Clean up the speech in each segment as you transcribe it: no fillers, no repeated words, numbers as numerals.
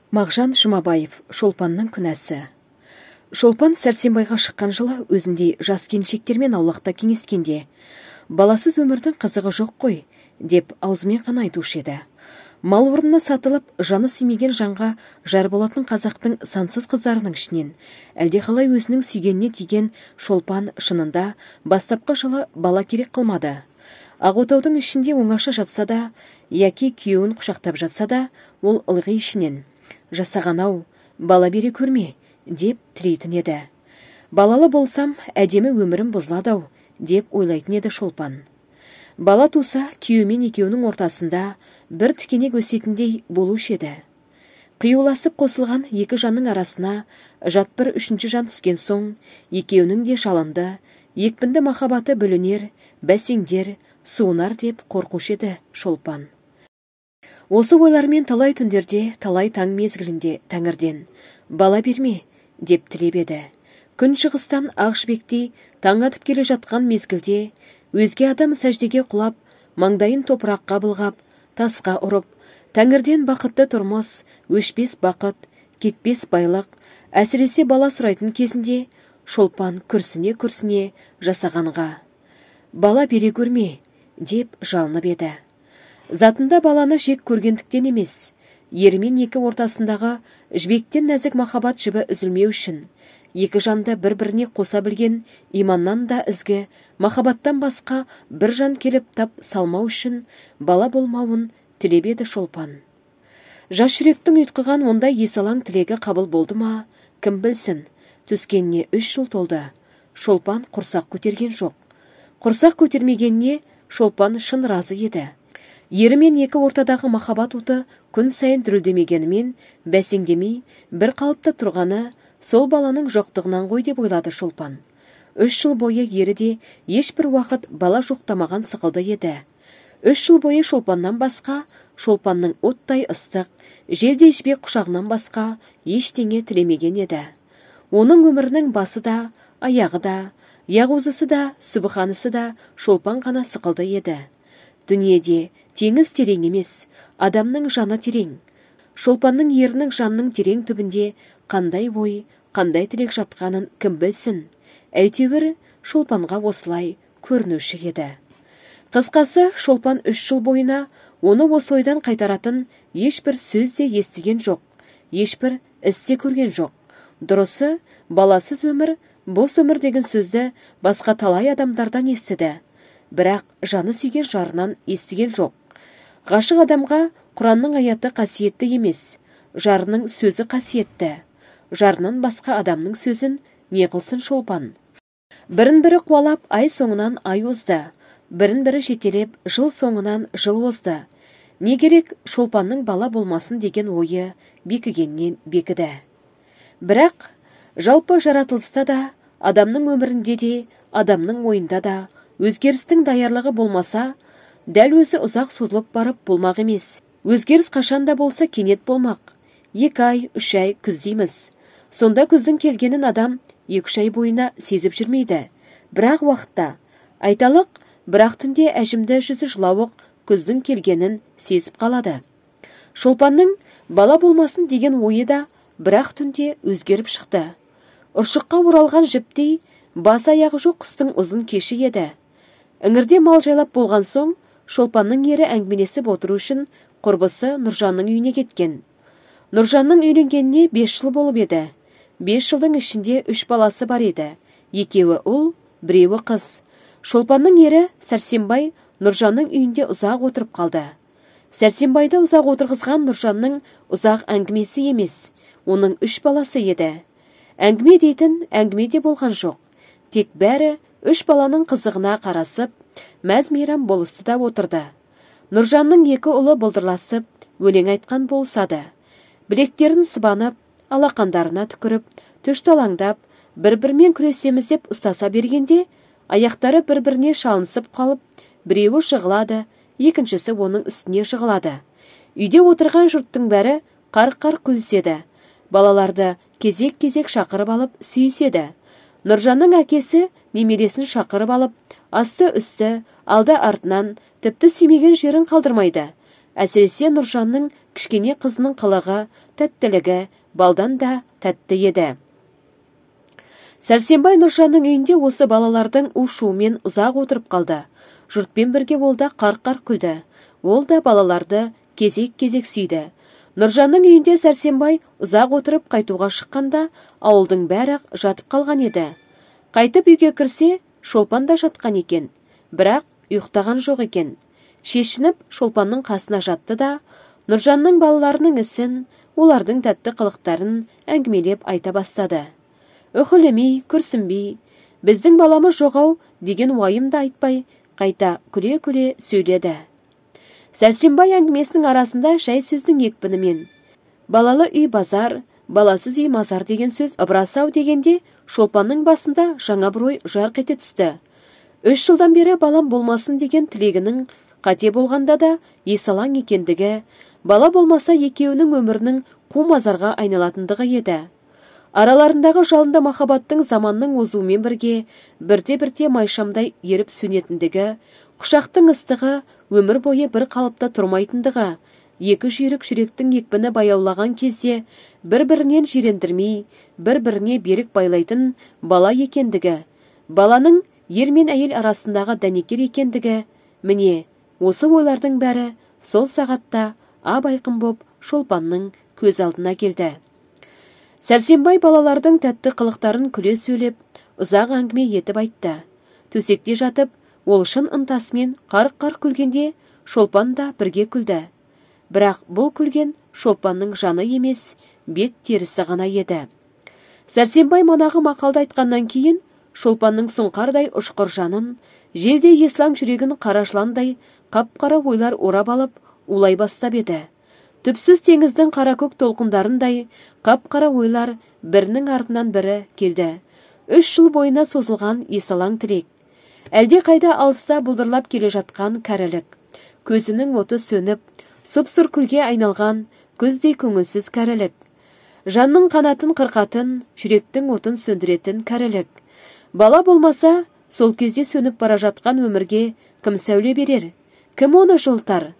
Мағжан Жұмабаев, Шолпанның күнәсі. Шолпан Сәрсенбайға шыққан жылы өзіндей жас келіншектермен аулақта кеңескенде, баласыз өмірдің қызығы жоқ қой, деп аузымен ғана айтушы еді. Мал орнына сатылып, жаны сүймеген жанға жар болатын қазақтың сансыз қыздарының ішінен, әлдеқалай өзінің сүйгеніне тиген Шолпан шынында бастапқы жылы бала керек қылмады. Ағотаудың ішінде оңаша жатса да, яки күйеуін құшақтап жатса да, ол ылғи ішінен «Жасаған-ау, бала бере көрме», деп тілейтін еді. «Балалы болсам, әдемі өмірім бұзылады-ау», деп ойлайтын еді Шолпан. Бала туса, күйеумен екеуінің ортасында бір тікенек өсетіндей болушы еді. Қиюласып қосылған екі жанның арасына жат бір үшінші жан түскен соң, екеуінің де жалынды, екпінді махаббаты бүлінер, бәсеңдер, суынар деп қорқушы еді Шолпан. Осы ойлармен талай түндерде, талай таң мезгілінде тәңірден «Бала берме», деп тілеп еді. Күн шығыстан ақ жібектей таң атып келе жатқан мезгілде, өзге адам сәждеге құлап, маңдайын топыраққа былғап, тасқа ұрып, тәңірден бақытты тұрмыс, өшпес бақыт, кетпес байлық, әсіресе бала сұрайтын кезінде, Шолпан күрсіне жасағанға «Бала бере көрме», деп жалынып еді. Затында баланы жек көргендіктен емес, ермен екі ортасындағы жібектен нәзік махаббат жібі үзілмеу үшін, екі жанды бір-біріне қоса білген иманнан да ізгі махаббаттан басқа бір жан келіп тап салмау үшін бала болмауын тілеп еді Шолпан. Жас жүректің ұйтқыған ондай есалаң тілегі қабыл болды ма, кім білсін, түскеніне 3 жыл толды. Шолпан құрсақ көтерген жоқ. Құрсақ көтермегеніне Шолпан шын разы еді. Ерімен екі ортадағы махаббат оты күн сайын дүрілдемегенімен, бәсеңдемей, бір қалыпта тұрғаны сол баланың жоқтығынан ғой деп ойлады Шолпан. 3 жыл бойы еріде ешбір уақыт бала жоқтамаған сықылды еді. 3 жыл бойы Шолпаннан басқа, Шолпанның оттай ыстық, желдей жібек құшағынан басқа ештеңе тілемеген еді. Оның өмірінің басы да, аяғы да, яғузысы да, сүбіханысы да Шолпан ғана сықылды еді. Дүниеде теңіз терең емес, адамның жаны терең. Шолпанның ерінің жанның терең түбінде қандай ой, қандай тілек жатқанын кім білсін. Әйтеуір Шолпанға осылай көрінуші еді. Қысқасы, Шолпан 3 жыл бойына оны осы ойдан қайтаратын ешбір сөз де естіген жоқ, ешбір іс те көрген жоқ. Дұрысы, баласыз өмір, бос өмір деген сөзді басқа талай адамдардан естіді. Бірақ жаны сүйген жарынан естіген жоқ. Ғашық адамға Құранның аяты қасиетті емес, жарының сөзі қасиетті. Жарынан басқа адамның сөзін не қылсын Шолпан? Бірін-бірі қуалап ай соңынан ай озды, бірін-бірі жетелеп жыл соңынан жыл озды. Не керек Шолпанның бала болмасын деген ойы бекігеннен бекіді. Бірақ жалпы жаратылыста да, адамның өмірінде де, адамның ойында да өзгерістің даярлығы болмаса, дәл өзі ұзақ созылып барып болмақ емес. Өзгеріс қашанда болса кенет болмақ. 2 ай, 3 ай күз дейміз. Сонда күздің келгенін адам 2-3 ай бойына сезіп жүрмейді. Бірақ уақытта, айталық, бірақ түнде әжімді жүзі жылауық күздің келгенін сезіп қалады. Шолпанның бала болмасын деген ойы да бірақ түнде өзгеріп шықты. Ұршыққа оралған жіптей, бас аяғы жоқ қыстың ұзын кеші еді. Іңірде мал жайлап болған соң, Шолпанның ері әңгімелесіп отыру үшін құрбысы Нұржанның үйіне кеткен. Нұржанның үйленгеніне 5 жыл болып еді. 5 жылдың ішінде 3 баласы бар еді. 2-і ұл, 1-і қыз. Шолпанның ері Сәрсенбай Нұржанның үйінде ұзақ отырып қалды. Сәрсенбайды ұзақ отырғызған Нұржанның ұзақ әңгімесі емес, оның 3 баласы еді. Әңгіме дейтін әңгіме де болған жоқ. Тек бәрі 3 баланың қызығына қарасып, мәз-мейрам болысты да отырды. Нұржанның 2 ұлы бұлдырласып, өлең айтқан болсады. Білектерін сыбанып, алақандарына түкіріп, төшталаңдап, бір-бірмен күресеміз деп ұстаса бергенде, аяқтары бір-біріне шалынысып қалып, біреуі жығылады, екіншісі оның үстіне жығылады. Үйде отырған жұрттың бәрі қарқ-қарқ күліседі. Балаларды кезек-кезек шақырып алып сүйіседі. Нұржанның әкесі немересін шақырып алып, асты-үсті, алды артынан тіпті сүймеген жерін қалдырмайды. Әсіресе Нұржанның кішкене қызының қылығы, тәттілігі балдан да тәтті еді. Сәрсенбай Нұржанның үйінде осы балалардың у-шуымен ұзақ отырып қалды. Жұртпен бірге ол да қар-қар күлді. Ол да балаларды кезек-кезек сүйді. Нұржанның үйінде Сәрсенбай ұзақ отырып қайтуға шыққанда, ауылдың бәрі жатып қалған еді. Қайтып үйге кірсе, Шолпан да жатқан екен, бірақ ұйықтаған жоқ екен. Шешініп, Шолпанның қасына жатты да, Нұржанның балаларының ісін, олардың тәтті қылықтарын әңгімелеп айта бастады. Үхілемей, күрсінбей, біздің баламыз жоғау деген уайым да айтпай, қайта күле-күле сөйледі. Сәрсенбай әңгімесінің арасында жай сөздің екпінімен балалы үй базар, баласыз үй мазар деген сөз ыбырасау дегенде Шолпанның басында жаңа бір ой жарқ ете түсті. 3 жылдан бері балам болмасын деген тілегінің қате болғанда да есалаң екендігі, бала болмаса екеуінің өмірінің қу мазарға айналатындығы еді. Араларындағы жалынды махаббаттың заманның озуымен бірге бірте-бірте майшамдай еріп сөнетіндігі, құшақтың ыстығы өмір бойы бір қалыпта тұрмайтындығы, екі жүйрік жүректің екпіні баяулаған кезде бір-бірінен жирендірмей, бір-біріне берік байлайтын бала екендігі, баланың ер мен әйел арасындағы дәнекер екендігі, міне, осы ойлардың бәрі сол сағатта ап-айқын боп Шолпанның көз алдына келді. Сәрсенбай балалардың тәтті қылықтарын күле сөйлеп, ұзақ әңгіме етіп айтты. Төсекте жатып, ол шын ынтасымен қарқ-қарқ күлгенде Шолпан да бірге күлді. Бірақ бұл күлген Шолпанның жаны емес, бет терісі ғана еді. Сәрсенбай манағы мақалды айтқаннан кейін Шолпанның сұңқардай ұшқыр жанын, желдей еслаң жүрегін қарашыландай қап-қара ойлар орап алып, улай бастап еді. Түпсіз теңіздің қара-көк толқындарындай қап-қара ойлар бірінің артынан бірі келді. 3 жыл бойына созылған есалаң тілек. Әлде қайда алыста бұлдырлап келе жатқан кәрілік. Көзінің оты сөніп, сұп-сұр күлге айналған күздей көңілсіз кәрілік. Жанның қанатын қырқатын, жүректің отын сөндіретін кәрілік. Бала болмаса, сол кезде сөніп бара жатқан өмірге кім сәуле берер? Кім оны жылтар?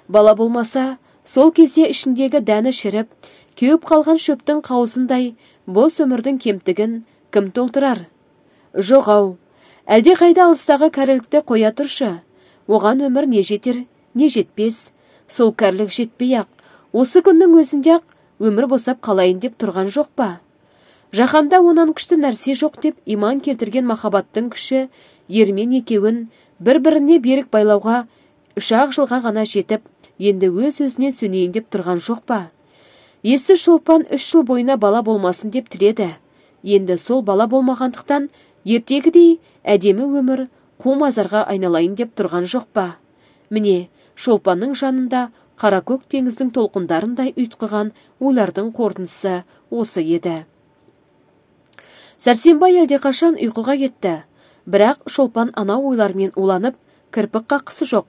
Бала болмаса, сол кезде ішіндегі дәні шіріп, кеуіп қалған шөптің қауызындай бос өмірдің кемтігін кім толтырар? Жоғау, әлде қайда алыстағы кәрілікті қоя тұршы. Оған өмір не жетер, не жетпес. Сол кәрілік жетпей-ақ, осы күннің өзінде-ақ өмір босап қалайын деп тұрған жоқ па? Жаһанда онан күшті нәрсе жоқ деп иман келтірген махаббаттың күші ермен екеуін бір-біріне берік байлауға 3 жылға ғана жетіп, енді өз-өзінен сөнейін деп тұрған жоқ па? Есі Шолпан 3 жыл бойына бала болмасын деп тіледі. Енді сол бала болмағандықтан ертегідей әдемі өмір қу мазарға айналайын деп тұрған жоқ па? Міне, Шолпанның жанында қара-көк теңіздің толқындарындай ұйтқыған ойлардың қорытындысы осы еді. Сәрсенбай әлдеқашан ұйқыға кетті. Бірақ Шолпан ана ойлармен уланып, кірпік қаққысы жоқ.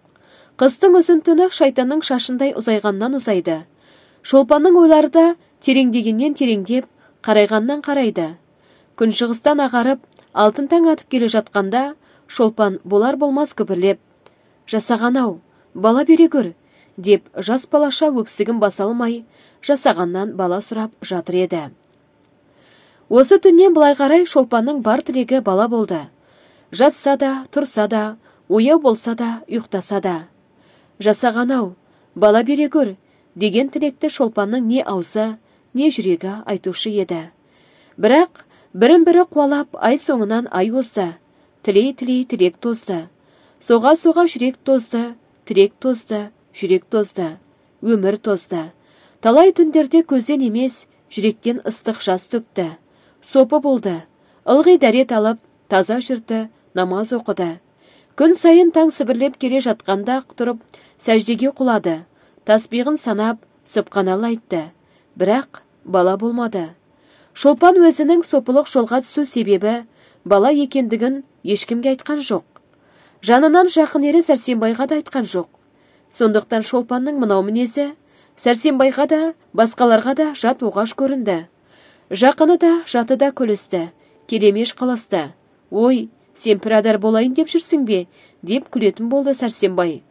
Қыстың ұзын түні шайтанның шашындай ұзайғаннан ұзайды. Шолпанның ойлары да тереңдегеннен тереңдеп, қарайғаннан қарайды. Күншығыстан ағарып, алтын таң атып келе жатқанда, Шолпан болар-болмас күбірлеп, «Жасаған-ау, бала бере көр», деп жас балаша өксігін баса алмай, жасағаннан бала сұрап жатыр еді. Осы түннен былай қарай Шолпанның бар тілегі бала болды. Жатса да, тұрса да, ояу болса да, ұйықтаса да. «Жасаған-ау, бала бере көр», деген тілекті Шолпанның не аузы, не жүрегі айтушы еді. Бірақ бірін-бірі қуалап, ай соңынан ай озды. Тілей-тілей тілек тозды. Соға-соға жүрек тозды, тілек тозды, жүрек тозды, өмір тозды. Талай түндерде көзден емес, жүректен ыстық жас төкті. Сопы болды, ылғи дәрет алып, таза жүрді, намаз оқыды. Күн сайын таң сібірлеп келе жатқанда тұрып, сәждеге құлады. Тасбиғын санап, сүбханал айтты. Бірақ бала болмады. Шолпан өзінің сопылық жолға түсу себебі бала екендігін ешкімге айтқан жоқ. Жанынан жақын ері Сәрсенбайға да айтқан жоқ. Сондықтан Шолпанның мынау мінезі Сәрсенбайға да, басқаларға да жат оғаш көрінді. Жақыны да, жаты да күлісті, келемеш қаласты. «Ой, сен пірадар болайын деп жүрсің бе?» деп күлетін болды Сәрсенбай.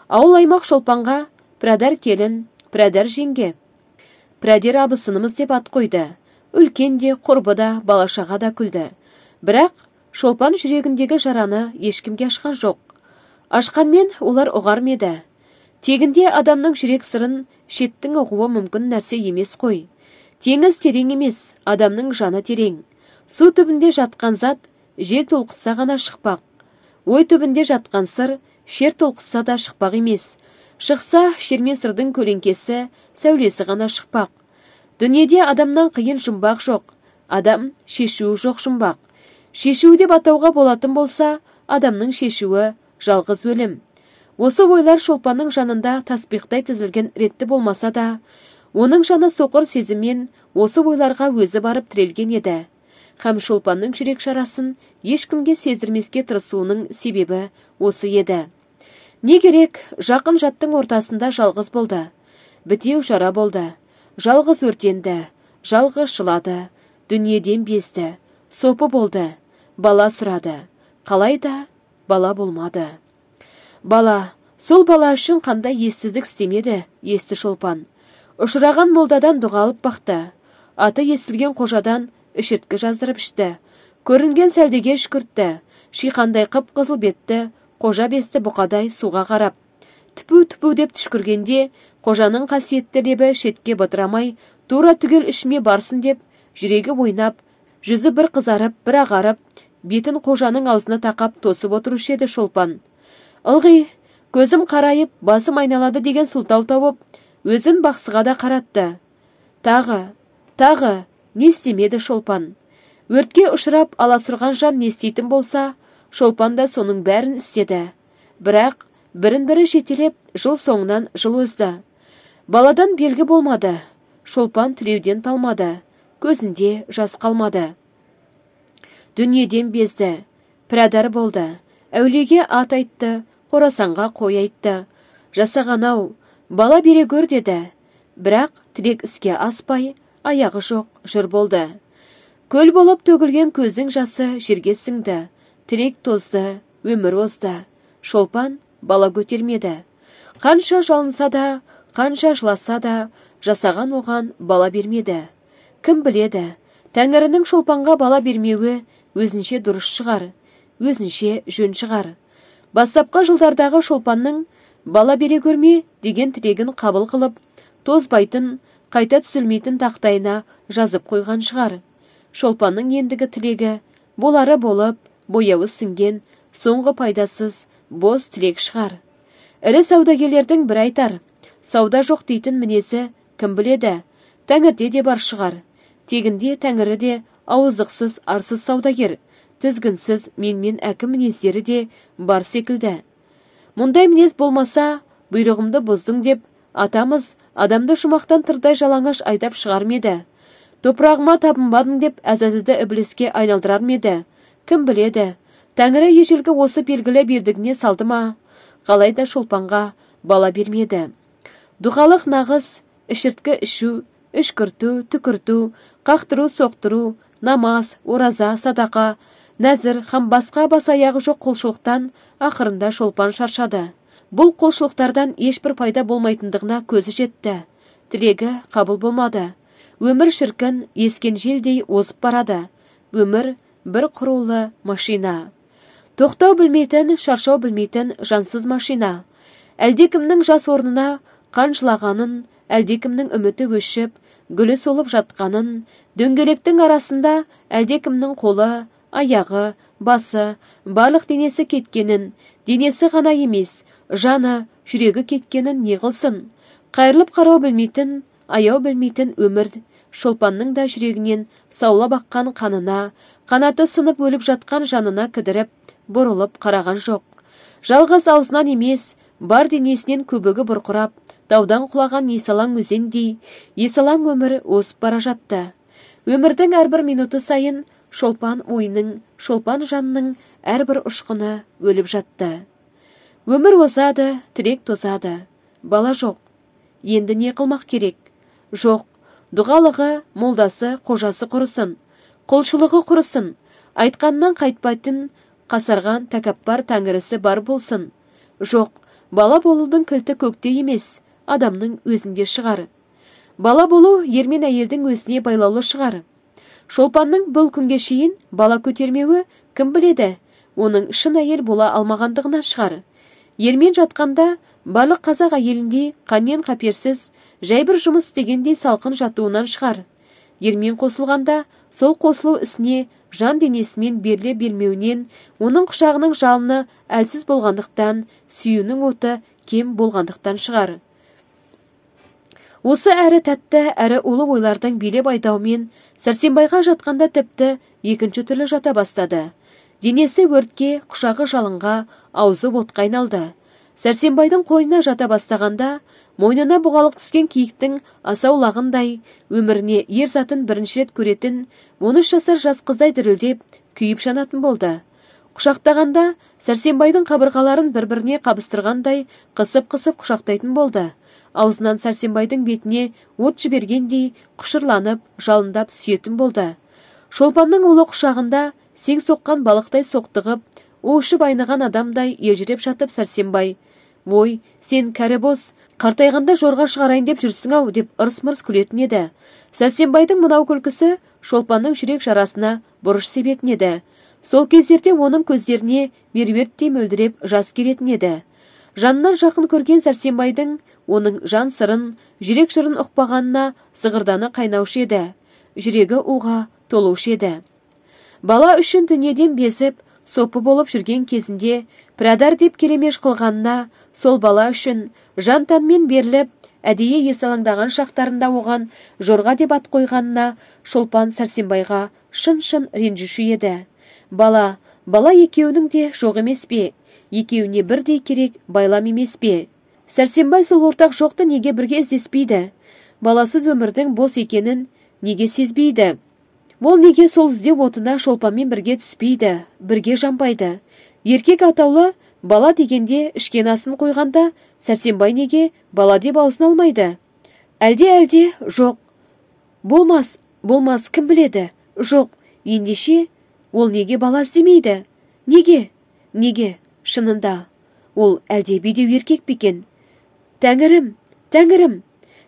Ауыл аймақ Шолпанға пірадар келін, Пірәдәр жеңге. Пірәдер абысынымыз деп ат қойды. Үлкен де, құрбы да, балашаға да күлді. Бірақ Шолпан жүрегіндегі жараны ешкімге ашқан жоқ. Ашқанмен олар ұғар меді. Тегінде адамның жүрек сырын шеттің ұғуы мүмкін нәрсе емес қой. Теңіз терең емес, адамның жаны терең. Су түбінде жатқан зат жел толқытса ғана шықпақ. Ой түбінде жатқан сыр шер толқытса да шықпақ емес. Шықса шермен сырдың көлеңкесі, сәулесі ғана шықпақ. Дүниеде адамнан қиын жұмбақ жоқ. Адам шешуі жоқ жұмбақ. Шешуі деп атауға болатын болса, адамның шешуі жалғыз өлім. Осы ойлар Шолпанның жанында таспиқтай тізілген ретті болмаса да, оның жаны соқыр сезіммен осы ойларға өзі барып тірелген еді. Һәм Шолпанның жүрек жарасын ешкімге сездірмеске тырысуының себебі осы еді. Не керек, жақын жаттың ортасында жалғыз болды. Бітеу жара болды. Жалғыз өртенді, жалғыз жылады, дүниеден безді, сопы болды, бала сұрады. Қалайда бала болмады. Бала, сол бала үшін қандай ессіздік істемеді, есті Шолпан. Ұшыраған молдадан дұғалып бақты. Аты естілген қожадан ішірткі жаздырып ішті. Көрінген сәлдеге үшкіртті. Шиқандай қып-қызыл бетті, қожа бесті бұқадай суға қарап. Түпу-түпу деп түшкіргенде, қожаның қасиетті лебі шетке бытырамай, тура түгел ішме барсын деп, жүрегі ойнап, жүзі бір қызарып, бір ағарып, бетін қожаның аузына тақап тосып отырушы еді Шолпан. Ылғи, көзім қарайып, басым айналады деген сылтау тауып, өзін бақсыға да қаратты. Тағы, не істемеді Шолпан? Өртке ұшырап аласұрған жан не істейтін болса, Шолпан да соның бәрін істеді. Бірақ бірін-бірі жетелеп, жыл соңынан жыл өзді. Баладан белгі болмады. Шолпан тілеуден талмады. Көзінде жас қалмады. Дүниеден безді. Пірәдар болды. Әулиеге ат айтты, Қорасанға қой айтты. Жасаған-ау, бала бере көр деді. Бірақ тілек іске аспай, аяғы жоқ жыр болды. Көл болып төгілген көздің жасы жерге сіңді. Тілек тозды, өмір озды. Шолпан бала көтермеді. Қанша жалынса да, қанша жыласа да, жасаған оған бала бермеді. Кім біледі, Тәңірінің Шолпанға бала бермеуі өзінше дұрыс шығар, өзінше жөн шығар. Бастапқы жылдардағы Шолпанның бала бере көрме деген тілегін қабыл қылып, тозбайтын, қайта түсілмейтін тақтайына жазып қойған шығар. Шолпанның ендігі тілегі болары болып, бояуы сіңген, соңғы пайдасыз, бос тілек шығар. Ірі саудагерлердің бір айтар, сауда жоқ дейтін мінезі кім біледі, Тәңірде де бар шығар. Тегінде Тәңірі де ауыздықсыз арсыз саудагер, тізгінсіз менмен әкім мінездері де бар секілді. Мұндай мінез болмаса, бұйрығымды бұздың деп, атамыз адамды жұмақтан тырдай жалаңаш айдап шығар меді. Топырағыма табынбадың деп әзәзілді ібліске айналдырар меді. Кім біледі, Тәңірі ежелгі осы белгілі бердігіне салды ма? Қалайда Шолпанға бала бермеді. Дұғалық нағыз, ішірткі ішу, үшкірту, түкірту, қақтыру, соқтыру, намаз, ораза, садақа, нәзір, һәм басқа бас аяғы жоқ құлшылықтан ақырында Шолпан шаршады. Бұл құлшылықтардан ешбір пайда болмайтындығына көзі жетті. Тілегі қабыл болмады. Өмір шіркін, ескен желдей озып барады. Өмір бір құрулы машина. Тоқтау білмейтін, шаршау білмейтін жансыз машина. Әлдекімнің жас орнына қан жылағанын, әлдекімнің үміті өшіп, гүлі солып жатқанын, дөңгелектің арасында әлдекімнің қолы, аяғы, басы, барлық денесі кеткенін, денесі ғана емес, жаны, жүрегі кеткенін не қылсын? Қайырлып қарау білмейтін, аяу білмейтін өмір Шолпанның да жүрегінен саулап аққан қанына, қанаты сынып өліп жатқан жанына кідіріп, бұрылып қараған жоқ. Жалғыз аузынан емес, бар денесінен көбігі бұрқырап, таудан құлаған есалаң өзендей, есалаң өмір осып бара жатты. Өмірдің әрбір минуты сайын Шолпан ойының, Шолпан жанның әрбір ұшқыны өліп жатты. Өмір озады, тілек тозады. Бала жоқ. Енді не қылмақ керек? Жоқ. Дұғалығы, молдасы, қожасы құрысын. Құлшылығы құрысын. Айтқаннан қайтпайтын, қасарған тәкаппар тәңірісі бар болсын. Жоқ. Бала болудың кілті көкте емес, адамның өзінде шығар. Бала болу ермен әйелдің өзіне байлаулы шығар. Шолпанның бұл күнге шейін бала көтермеуі кім біледі, оның шын әйел бола алмағандығынан шығар. Ермен жатқанда барлық қазақ әйеліндей қаннен қаперсіз, жай бір жұмыс істегендей салқын жатуынан шығар. Ермен қосылғанда сол қосылу ісіне жан денесімен беріле бермеуінен, оның құшағының жалыны әлсіз болғандықтан, сүюінің оты кем болғандықтан шығар. Осы әрі тәтті, әрі улы ойлардың билеп айдауымен Сәрсенбайға жатқанда тіпті екінші түрлі жата бастады. Денесі өртке, құшағы жалынға, аузы отқа айналды. Сәрсенбайдың қойнына жата бастағанда, мойнына бұғалық түскен киіктің асаулағындай, өміріне ер затын бірінші рет көретін, 13 жасар жас қыздай дірілдеп, күйіп жанатын болды. Құшақтағанда Сәрсенбайдың қабырғаларын бір-біріне қабыстырғандай қысып-қысып құшақтайтын болды. Аузынан Сәрсенбайдың бетіне от жібергендей құшырланып, жалындап сүйетін болды. Шолпанның улы құшағында сең соққан балықтай соқтығып, уышып айнаған адамдай елжіреп жатып Сәрсенбай: «Ой, сен кәрі боз, қартайғанда жорға шығарайын деп жүрсің-ау», деп ырыс-мырыс күлетін еді. Сәрсенбайдың мынау күлкісі Шолпанның жүрек жарасына бұрыш себетін еді. Сол кездерде оның көздеріне меруерттей мөлдіреп жас келетін еді. Жанынан жақын көрген Сәрсенбайдың оның жан сырын, жүрек жырын ұқпағанына зығырданы қайнаушы еді. Жүрегі уға толушы еді. Бала үшін дүниеден безіп, сопы болып жүрген кезінде пірадар деп келемеш қылғанына, сол бала үшін жан-тәнмен беріліп, әдейі есалаңдаған шақтарында оған жорға деп ат қойғанына Шолпан Сәрсенбайға шын-шын ренжуші еді. Бала екеуінің де жоқ емес пе? Екеуіне бірдей керек байлам емес пе? Сәрсенбай сол ортақ жоқты неге бірге іздеспейді? Баласыз өмірдің бос екенін неге сезбейді? Ол неге сол іздеу отына Шолпанмен бірге түспейді, бірге жанбайды? Еркек атаулы бала дегенде ішкен асын қойғанда Сәрсенбай неге бала деп аузын алмайды? Әлде жоқ. Болмас, кім біледі? Жоқ, ендеше ол неге бала іздемейді? Неге? Шынында, ол әлде бедеу еркек бекен? Тәңірім,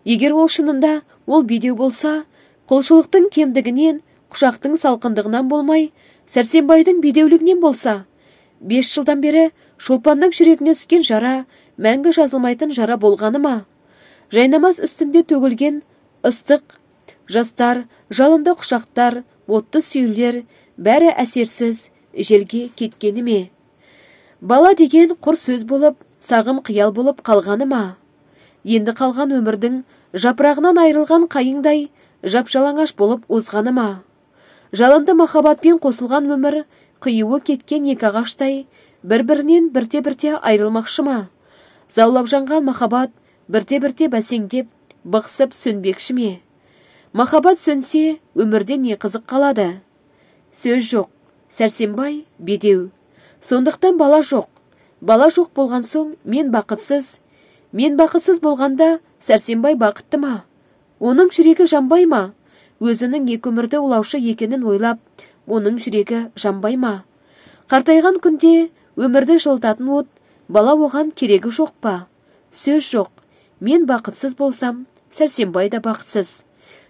егер ол шынында ол бедеу болса, құлшылықтың кемдігінен, құшақтың салқындығынан болмай, Сәрсенбайдың бедеулігінен болса, 5 жылдан бері Шолпанның жүрегіне түскен жара мәңгі жазылмайтын жара болғаны ма? Жайнамаз үстінде төгілген ыстық жастар, жалынды құшақтар, отты сүйілер, бәрі әсерсіз желге кеткені ме? Бала деген құр сөз болып, сағым қиял болып қалғаны ма? Енді қалған өмірдің жапырағынан айырылған қайыңдай жап-жалаңаш болып озғаны ма? Жалынды махаббатпен қосылған өмір қиюы кеткен екі ағаштай бір-бірінен бірте-бірте айырылмақшы ма? Заулап жанған махаббат бірте-бірте бәсеңдеп, бықсып сөнбекші ме? Махаббат сөнсе, өмірде не қызық қалады? Сөз жоқ, Сәрсенбай бедеу. Сондықтан бала жоқ. Бала жоқ болған соң мен бақытсыз. Мен бақытсыз болғанда Сәрсенбай бақытты ма? Оның жүрегі жанбай ма? Өзінің екі өмірді улаушы екенін ойлап, оның жүрегі жанбай ма? Қартайған күнде өмірді жылытатын от, бала оған керегі жоқ па? Сөз жоқ. Мен бақытсыз болсам, Сәрсенбай да бақытсыз.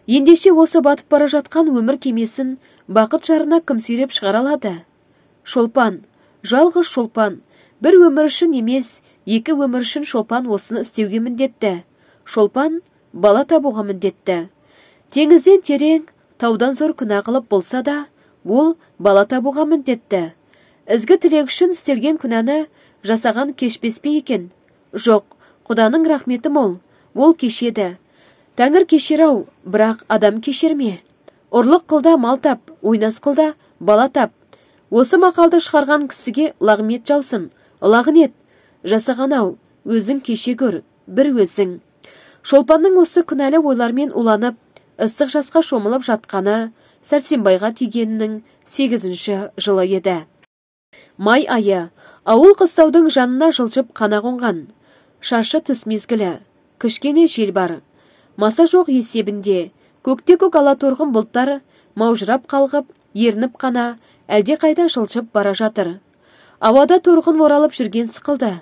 Ендеше осы батып бара жатқан өмір кемесін бақыт жарына кім сүйреп шығара алады? Шолпан, жалғыз Шолпан, бір өмір үшін емес, екі өмір үшін Шолпан осыны істеуге міндетті. Шолпан бала табуға міндетті. Теңізден терең, таудан зор күнә қылып болса да, ол бала табуға міндетті. Ізгі тілек үшін істелген күнәні жасаған кешпес пе екен? Жоқ, Құданың рахметі мол, ол кешеді. Тәңір кешер-ау, бірақ адам кешер ме? Ұрлық қылда мал тап, ойнас қылда бала тап. Осы мақалды шығарған кісіге лағмет жаусын, лағнет. Жасаған-ау, өзің кеше көр, бір өзің. Шолпанның осы күнәлі ойлармен уланып, ыстық жасқа шомылып жатқаны Сәрсенбайға тигенінің 8-ші жылы еді. Май айы, ауыл қыстаудың жанына жылжып қана қонған. Шашы түс мезгілі, кішкене жел бар. Маса жоқ есебінде, көкте көк алаторғын бұлттар маужырап қалғып, ерініп қана әлде қайда жылжып бара жатыр. Ауада торғын оралып жүрген сықылды.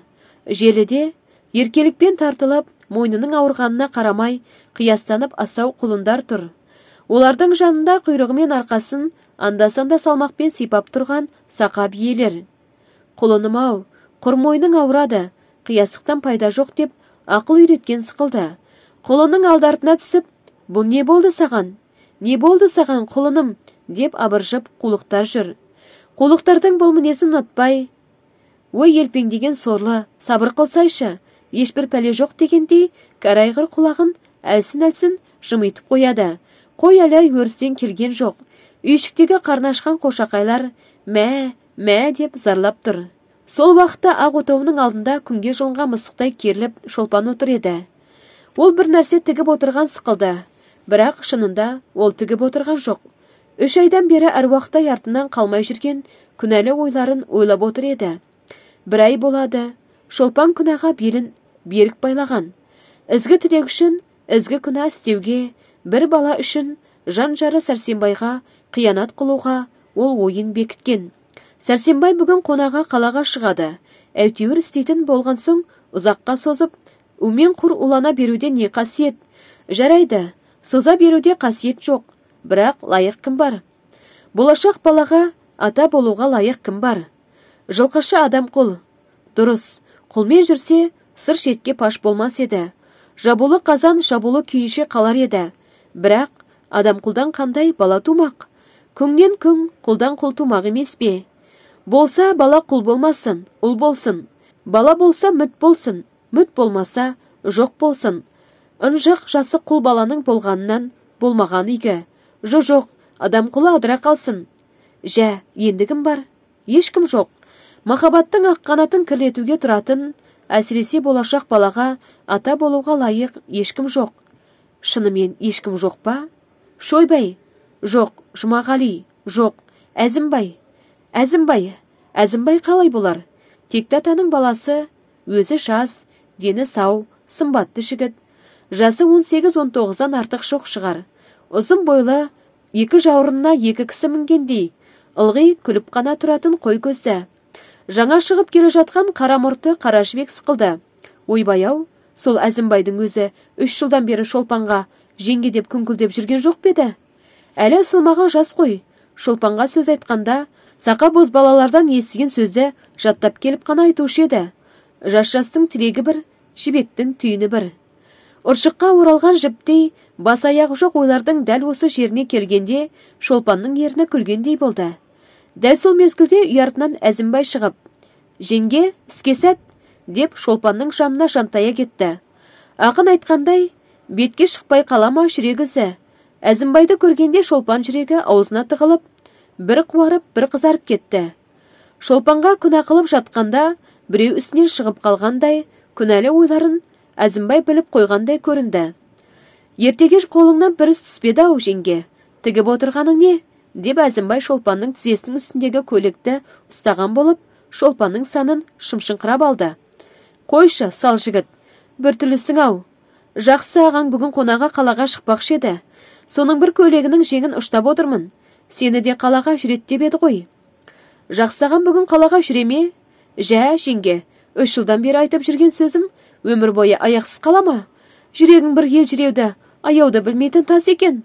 Желіде еркелікпен тартылып, мойнының ауырғанына қарамай, қиястанып асау құлындар тұр. Олардың жанында құйрығымен арқасын анда-санда салмақпен сипап тұрған сақа биелер. Құлыным-ау, құр мойның ауырады, қиястықтан пайда жоқ деп ақыл үйреткен сықылды. Құлының алдартына түсіп, бұл не болды саған? Не болды саған, құлыным? Деп абыржып қулықтар жүр. Қулықтардың бұл мінезін ұнатпай, ой елпеңдеген сорлы, сабыр қылсайшы, ешбір пәле жоқ дегендей, кәрайғыр құлағын әлсін-әлсін жымитып қояды. Қой әлі өрістен келген жоқ. Үйшіктегі қарнашқан қошақайлар мә деп зарлап тұр. Сол уақытта ақ отауының алдында күнге жылынған мысықтай керіліп Шолпан отыр еді. Ол бір нәрсе тігіп отырған сықылды, бірақ шынында ол тігіп отырған жоқ. 3 айдан бері әруақтай артынан қалмай жүрген күнәлі ойларын ойлап отыр еді. 1 ай болады, Шолпан күнәға белін берік байлаған. Ізгі тілек үшін ізгі күнә істеуге, бір бала үшін жан-жары Сәрсенбайға қиянат қылуға ол ойын бекіткен. Сәрсенбай бүгін қонаға қалаға шығады. Әйтеуір істейтін болған соң ұзаққа созып, умен құр улана беруде не қасиет? Жарайды, соза беруде қасиет жоқ, бірақ лайық кім бар? Болашақ балаға ата болуға лайық кім бар? Жылқышы адам құл. Дұрыс, құлмен жүрсе сыр шетке паш болмас еді. Жабулы қазан жабулы күйінше қалар еді. Бірақ адам құлдан қандай бала тумақ? Күңнен күң құлдан құл тумақ емес пе? Болса бала құл болмасын, ұл болсын. Бала болса мүт болсын, мүт болмаса жоқ болсын. Ынжық жасы құл баланың болғанынан болмаған игі. Жоқ, адам құлы адыра қалсын. Жә, ендігім бар? Ешкім жоқ. Махаббаттың ақ қанатын кірлетуге тұратын, әсіресе болашақ балаға ата болуға лайық ешкім жоқ. Шынымен ешкім жоқ па? Шойбай? Жоқ. Жұмағали? Жоқ. Әзімбай қалай болар? Текті атаның баласы, өзі жас, дені сау, сымбатты жігіт. Жасы 18-19-дан артық жоқ шығар. Ұзын бойлы, 2 жауырынына 2 кісі мінгендей, ылғи күліп қана тұратын қой көзді. Жаңа шығып келе жатқан қара мұрты қара жібек сықылды. Ойбай-ау, сол Әзімбайдың өзі 3 жылдан бері Шолпанға жеңге деп күңкілдеп жүрген жоқ беді? Әлі ысылмаған жас қой. Шолпанға сөз айтқанда, сақа боз балалардан естіген сөзді жаттап келіп қана айтушы еді. Жас-жастың тілегі бір, жібектің түйіні бір. Ұршыққа оралған жіптей, бас аяғы жоқ ойлардың дәл осы жеріне келгенде, Шолпанның ерні күлгендей болды. Дәл сол мезгілде үй артынан Әзімбай шығып, «Жеңге, іске сәт!» деп Шолпанның жанына жантая кетті. Ақын айтқандай, бетке шықпай қалама жүрегізі. Әзімбайды көргенде Шолпан жүрегі аузына тығылып, бір қуарып, бір қызарып кетті. Шолпанға күнә қылып жатқанда, біреу үстінен шығып қалғандай, күнәлі ойларын Әзімбай біліп қойғандай көрінді. «Ертеге қолыңнан бір іс түспеді-ау, жеңге. Тігіп отырғаның не?» деп Әзімбай Шолпанның тізесінің үстіндегі көйлекті ұстаған болып, Шолпанның санын шымшыңқырап алды. «Қойшы, сал жігіт, бір түлісің-ау. Жақсы ағаң бүгін қонаға қалаға шықпақшы еді. Соның бір көйлегінің жеңін ұштап отырмын. Сені де қалаға жүреттеп еді ғой». «Жақсы ағам бүгін қалаға жүреме?» «Жә, жеңге, 3 жылдан бері айтып жүрген сөзім өмір бойы аяқсыз қалама. Жүрегің бір ел жүреуді, аяуды білмейтін тас екен».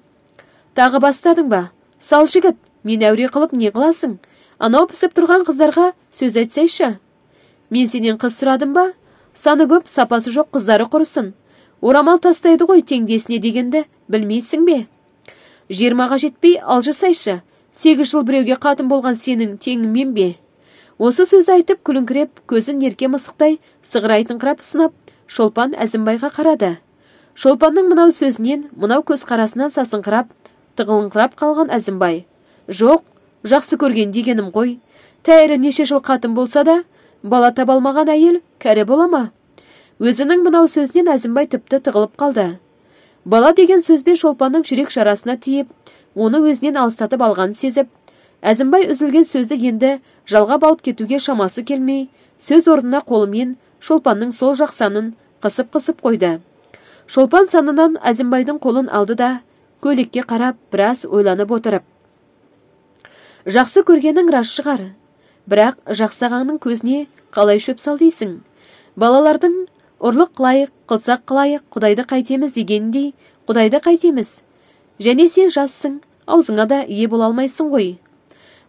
«Тағы бастадың ба? Сал жігіт, мен әуре қылып не қыласың? Анау пісіп тұрған қыздарға сөз айтсайшы». «Мен сенен қыз сұрадым ба? Саны көп, сапасы жоқ қыздары құрысын. Орамал тастайды ғой теңдесіне дегенді білмейсің бе? 20-ға жетпей алжысайшы. 8 жыл біреуге қатын болған сенің теңіңмен бе?» Осы сөзді айтып күліңкіреп, көзін ерке мысықтай сығырайтыңқырап сынап, Шолпан Әзімбайға қарады. Шолпанның мынау сөзінен, мынау көз қарасынан сасыңқырап, тығылыңқырап қалған Әзімбай: «Жоқ, жақсы көрген дегенім ғой. Тәйірі неше жыл қатын болса да, бала таба алмаған әйел кәрі бола ма?» Өзінің мынау сөзінен Әзімбай тіпті тығылып қалды. Бала деген сөзбен Шолпанның жүрек жарасына тиіп, оны өзінен алыстатып алғанын сезіп, Әзімбай үзілген сөзді енді жалғап алып кетуге шамасы келмей, сөз орнына қолымен Шолпанның сол жақ санын қысып-қысып қойды. Шолпан санынан Әзімбайдың қолын алды да, көйлекке қарап, біраз ойланып отырып: «Жақсы көргенің рас шығар. Бірақ жақсы ағаңның көзіне қалай шөп сал дейсің? Балалардың Ұрлық қылайық, қылсақ қылайық, Құдайды қайтеміз дегендей, Құдайды қайтеміз. Және сен жассың, аузыңа да ие бола алмайсың ғой.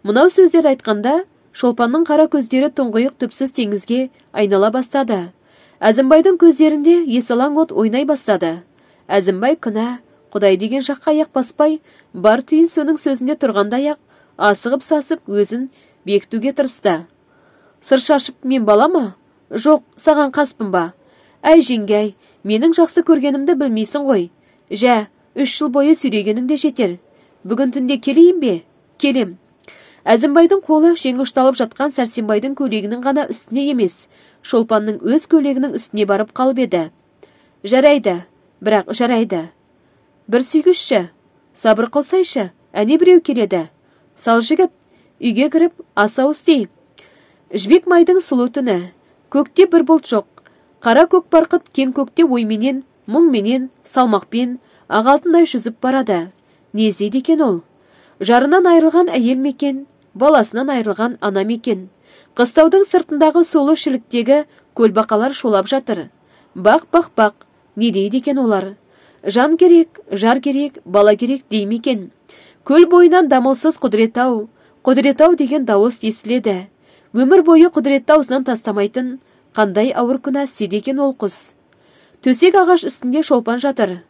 Мынау сөздер айтқанда, Шолпанның қара көздері тұңғиық түпсіз теңізге айнала бастады. Әзімбайдың көздерінде есалаң от ойнай бастады. Әзімбай күнә, Құдай деген жаққа аяқ баспай, бар түйін соның сөзінде тұрғандай-ақ, асығып-сасып өзін бекітуге тырысты. Сыр шашып мен бала ма? Жоқ, саған қаспын ба? Әй жеңгей, менің жақсы көргенімді білмейсің ғой. Жә, 3 жыл бойы сүйрегенің де жетер. Бүгін түнде келейін бе? Келем. Әзімбайдың қолы жеңі ұшталып жатқан Сәрсенбайдың көйлегінің ғана үстіне емес, Шолпанның өз көйлегінің үстіне барып қалып еді. Жарайды, бірақ жарайды. Бір сүйгішші, сабыр қылсайшы, әне біреу келеді. Сал жігіт, үйге кіріп, аса істей. Жібек майдың сұлу түні, көкте бір бұлт жоқ. Қара көк барқыт кең көкте ойменен, мұңменен, салмақпен, ағалтындай жүзіп барады. Не іздейді екен ол? Жарынан айырылған әйел мекен, баласынан айырылған ана мекен. Қыстаудың сыртындағы солы шіліктегі көлбақалар шолап жатыр. Бақ, не дейді екен олар? Жан керек, жар керек, бала керек дей мекен. Көл бойынан дамылсыз Құдірет-ау деген дауыс естіледі. Өмір бойы Құдіретті аузынан тастамайтын, қандай ауыр күнә істеді екен ол құс. Төсек ағаш үстінде Шолпан жатыр.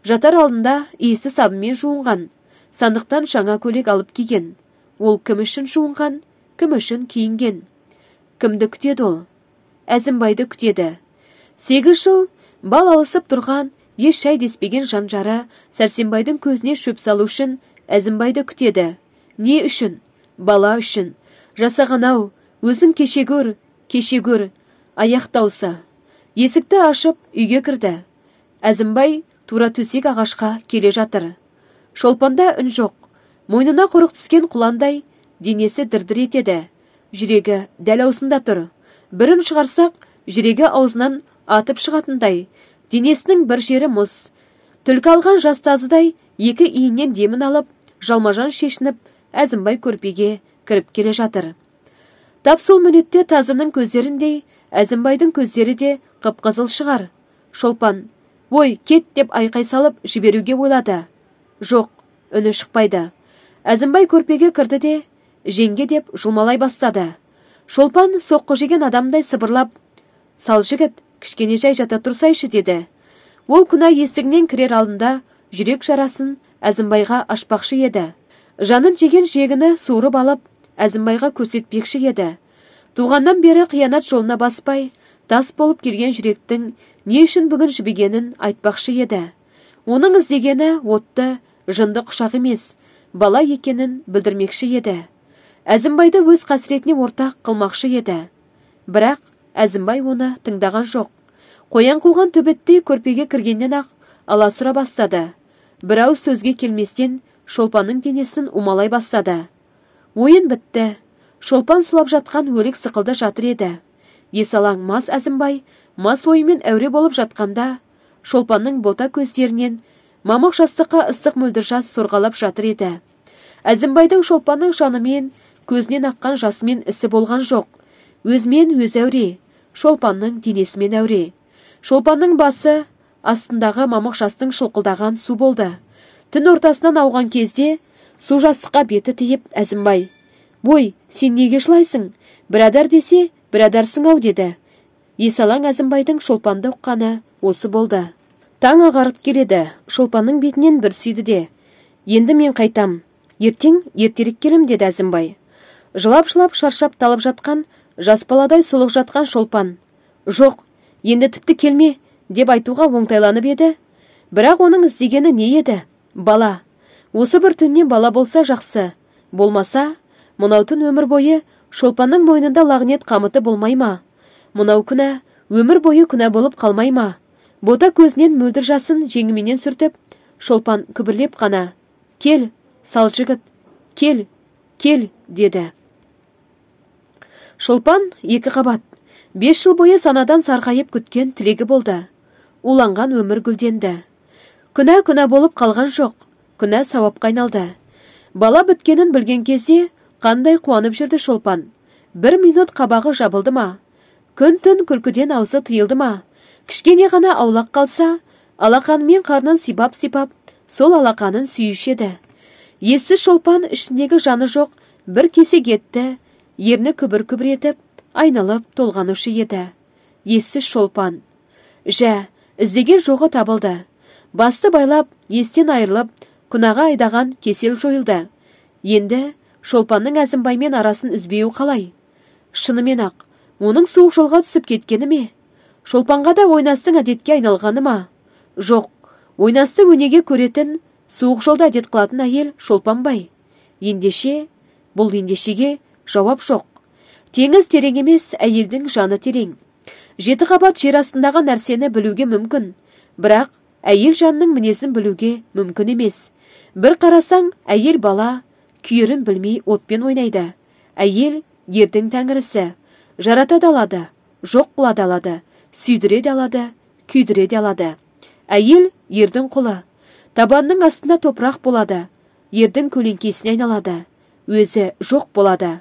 Жатар алдында иісі сабынмен жуынған. Сандықтан жаңа көйлек алып киген. Ол кім үшін жуынған, кім үшін киінген? Кімді күтеді ол? Әзімбайды күтеді. 8 жыл бал алысып тұрған, еш шай деспеген жан-жары Сәрсенбайдың көзіне шөп салу үшін Әзімбайды күтеді. Не үшін? Бала үшін. Жасаған-ау, өзің кеше көр, аяқтаусы. Есікті ашып, үйге кірді. Әзімбай тура төсек ағашқа келе жатыр. Шолпанда үн жоқ. Мойнына қорық түскен құландай, денесі дірдір етеді. Жүрегі дәл аузында тұр. Бірін шығарсақ, жүрегі аузынан атып шығатындай. Денесінің бір жері мұз. Түлкі алған жастазыдай, екі иінен демін алып, жалмажан шешініп, Әзімбай көрпеге кіріп келе жатыр. Тап сол минутте тазының көздеріндей, Әзімбайдың көздері де қып-қызыл шығар. Шолпан, ой, кет деп айқай салып жіберуге ойлады. Жоқ, үні шықпайды. Әзімбай көрпеге кірді де, жеңге деп жұлмалай бастады. Шолпан соққы жеген адамдай сыбырлап, сал жігіт, кішкене жай жата тұрсайшы деді. Ол күнә есігінен кірер алдында жүрек жарасын Әзімбайға ашпақшы еді. Жанын жеген жегіні суырып алып, Әзімбайға көрсетпекші еді. Туғаннан бері қиянат жолына баспай, тас болып келген жүректің не үшін бүгін жібігенін айтпақшы еді. Оның іздегені отты, жынды құшақ емес, бала екенін білдірмекші еді. Әзімбайды өз қасіретіне ортақ қылмақшы еді. Бірақ Әзімбай оны тыңдаған жоқ. Қоян қуған төбеттей көрпеге кіргеннен ақ аласыра бастады. Бірау сөзге келместен Шолпанның денесін умалай бастады. Ойын бітті. Шолпан сұлап жатқан өлік сықылды жатыр еді. Есалаң мас Әзімбай, мас ойымен әуре болып жатқанда, Шолпанның бота көздерінен мамық жастыққа ыстық мөлдір жас сорғалап жатыр еді. Әзімбайдың Шолпанның жанымен, көзінен аққан жасымен ісі болған жоқ. Өзімен өз әуре, Шолпанның денесімен әуре. Шолпанның басы астындағы мамық жастың шылқылдаған су болды. Түн ортасынан ауған кезде су жастыққа беті тиіп Әзімбай, «Ой, сен неге жылайсың? Бірадар десе, бірадарсың-ау» деді. Есалаң Әзімбайдың Шолпанды ұққаны осы болды. Таң ағарып келеді. Шолпанның бетінен бір сүйді де. «Енді мен қайтам. Ертең ертерек келем» деді Әзімбай. Жылап-жылап шаршап талып жатқан, жас баладай сұлық жатқан Шолпан, «Жоқ, енді тіпті келме» деп айтуға оңтайланып еді. Бірақ оның іздегені не еді? Бала. Осы бір түннен бала болса жақсы. Болмаса, мынау түн өмір бойы Шолпанның мойнында лағнет қамыты болмай ма? Мынау күнә өмір бойы күнә болып қалмай ма? Бота көзінен мөлдір жасын жеңіменен сүртіп, Шолпан күбірлеп қана, «Кел, сал жігіт, кел, кел» деді. Шолпан 2 қабат, 5 жыл бойы санадан сарғайып күткен тілегі болды. Уланған өмір гүлденді. Күнә болып қалған жоқ, күнә сауапқа айналды. Бала біткенін білген кезде қандай қуанып жүрді Шолпан. 1 минут қабағы жабылды ма? Күн-түн күлкіден аузы тыйылды ма? Кішкене ғана аулақ қалса, алақанымен қарнын сипап-сипап, сол алақанын сүйішеді. Ессіз Шолпан ішіндегі жаны жоқ бір кесек етті, ерні күбір-күбір етіп, айналып толғанушы еді. Ессіз Шолпан. Жә, іздеген жоғы табылды. Басты байлап, естен айырылып, күнәға айдаған кесел жойылды. Енді Шолпанның Әзімбаймен арасын үзбеу қалай? Шынымен ақ, оның суық жолға түсіп кеткені ме? Шолпанға да ойнастың әдетке айналғаны ма? Жоқ, ойнасты өнеге көретін, суық жолда әдет қылатын әйел Шолпанбай. Ендеше, бұл ендешеге жауап жоқ. Теңіз терең емес, әйелдің жаны терең. Жеті қабат жер астындағы нәрсені білуге мүмкін, бірақ әйел жанның мінезін білуге мүмкін емес. Бір қарасаң, әйел бала, күйерін білмей отпен ойнайды. Әйел ердің тәңірісі, жарата да алады, жоқ қыла да алады, сүйдіре де алады, күйдіре де алады. Әйел ердің құлы, табанның астында топырақ болады, ердің көлеңкесіне айналады, өзі жоқ болады.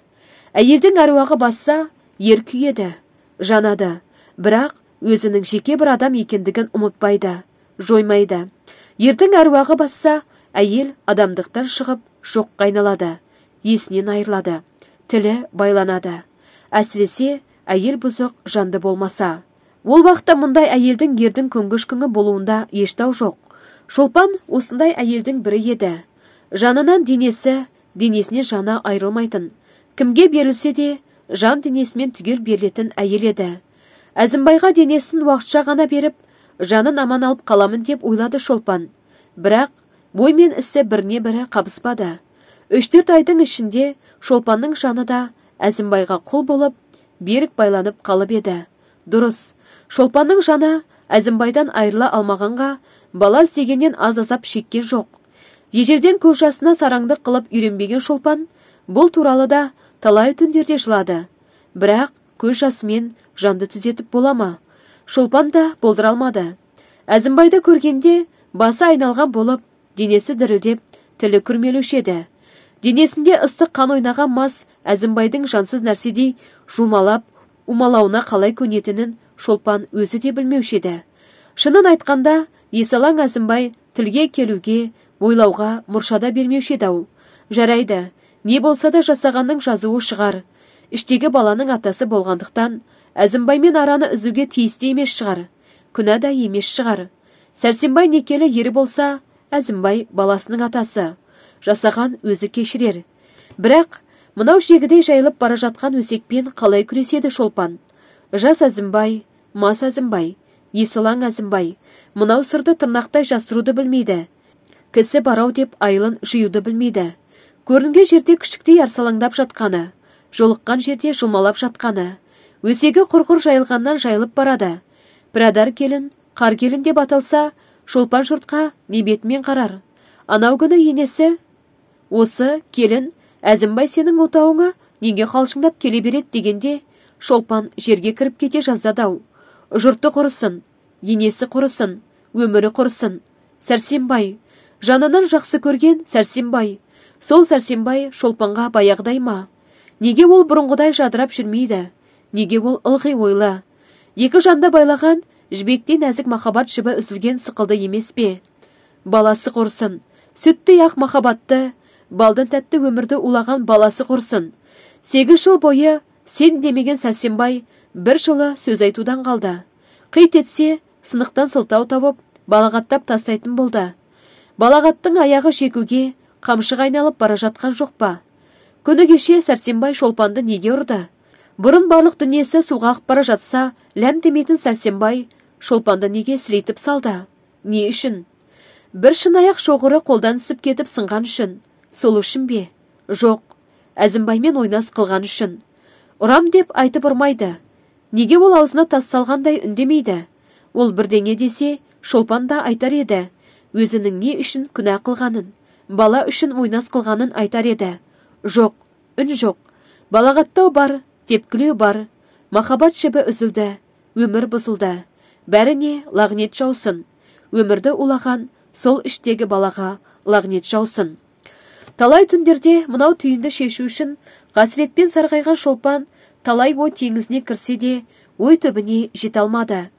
Әйелдің әруағы басса, ер күйеді, жанады, бірақ өзінің жеке бір адам екендігін ұмытпайды, жоймайды. Ердің әруағы басса, әйел адамдықтан шығып, жоққа айналады, есінен айырылады, тілі байланады. Әсіресе әйел бұзық жанды болмаса. Ол вақытта мұндай әйелдің ердің көнгіш күңі болуында ештау жоқ. Шолпан осындай әйелдің бірі еді. Жанынан денесі, денесіне жаны айырылмайтын. Кімге берілсе де, жан денесімен түгел берілетін әйел еді. Әзімбайға денесін уақытша ғана беріп, жанын аман алып қаламын деп ойлады Шолпан. Бірақ ой мен ісі біріне бірі қабыспады. 3-4 айдың ішінде Шолпанның жаны да Әзімбайға құл болып, берік байланып қалып еді. Дұрыс, Шолпанның жаны Әзімбайдан айырыла алмағанға бала іздегеннен аз азап шеккен жоқ. Ежелден көз жасына сараңдық қылып үйренбеген Шолпан бұл туралы да талай түндерде жылады. Бірақ көз жасымен жанды түзетіп бола ма? Шолпан да болдыра алмады. Әзімбайды көргенде басы айналған болып, денесі дірілдеп, тілі күрмелуші еді. Денесінде ыстық қан ойнаған мас Әзімбайдың жансыз нәрседей жумалап, умалауына қалай көнетінін Шолпан өзі де білмеуші еді. Шынын айтқанда, есалаң Әзімбай тілге келуге, ойлауға мұршада бермеуші еді-ау. Жарайды, не болса да жасағанның жазуы шығар. Іштегі баланың атасы болғандықтан, Әзімбаймен араны үзуге тиісті емес шығар. Күнә да емес шығар. Сәрсенбай некелі ері болса, Әзімбай баласының атасы. Жасаған өзі кешірер. Бірақ мынау шегідей жайылып бара жатқан өсекпен қалай күреседі Шолпан? Жас Әзімбай, мас Әзімбай, есалаң Әзімбай, мынау сырды тырнақтай жасыруды білмейді. Кісі барау деп айылын жиюды білмейді. Көрінген жерде күшіктей арсалаңдап жатқаны, жолыққан жерде жұмалап жатқаны, өсегі құрғыр жайылғаннан жайылып барады. Бірадар келін, қар келін деп аталса, Шолпан жұртқа не бетімен қарар. Анау күні енесі, осы келін, Әзімбай сенің отауыңа неге қалшыңдап келе береді дегенде, Шолпан жерге кіріп кете жаздадау. Жұрты құрысын, енесі құрысын, өмірі құрысын. Сәрсенбай, жанынан жақсы көрген Сәрсенбай. Сол Сәрсенбай Шолпанға баяғыдай ма? Неге ол бұрынғыдай жадырап жүрмейді? Неге ол ылғи ойлы? Екі жанды байлаған, жібектей нәзік махаббат жібі үзілген сықылды емес пе? Баласы құрсын, сүттей ақ махаббатты, балдың тәтті өмірді улаған баласы құрсын. 8 жыл бойы сен демеген Сәрсенбай бір жылы сөз айтудан қалды. Қит етсе, сынықтан сылтау тауып, балағаттап тастайтын болды. Балағаттың аяғы жегуге, қамшыға айналып бара жатқан жоқ па? Күні кеше Сәрсенбай Шолпанды неге ұрды? Бұрын барлық дүниесі суға ағып бара жатса, ләм демейтін Сәрсенбай Шолпанды неге сілейтіп салды? Не үшін? Бір шынаяқ шоғыры қолдан түсіп кетіп сынған үшін. Сол үшін бе? Жоқ, Әзімбаймен ойнас қылған үшін. Ұрам деп айтып ұрмайды. Неге ол аузына тас салғандай үндемейді? Ол бірдеңе десе, Шолпан да айтар еді. Өзінің не үшін күнә қылғанын, бала үшін ойнас қылғанын айтар еді. Жоқ, үн жоқ. Балағаттау бар, тепкілеу бар. Махаббат жібі үзілді, өмір бұзылды. Бәріне лағнет жаусын. Өмірді улаған сол іштегі балаға лағнет жаусын. Талай түндерде мынау түйінді шешу үшін қасіретпен сарғайған Шолпан талай ой теңізіне кірсе де ой түбіне жете алмады.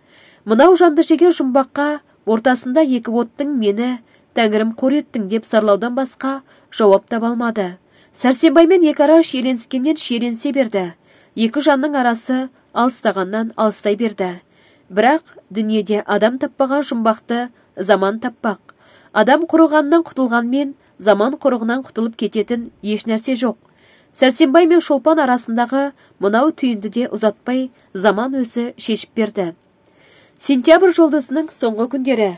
Мынау жанды жеген жұмбаққа ортасында екі оттың мені тәңірім қор еттің деп зарлаудан басқа жауап таба алмады. Сәрсенбаймен екі ара шиеленіскеннен шиеленсе берді. Екі жанның арасы алыстағаннан алыстай берді. Бірақ дүниеде адам таппаған жұмбақты заман таппақ. Адам құрығаннан құтылғанмен заман құрығынан құтылып кететін еш нәрсе жоқ. Сәрсенбай мен Шолпан арасындағы мынау түйінді де ұзатпай заман өзі шешіп берді. Сентябрь жұлдызының соңғы күндері.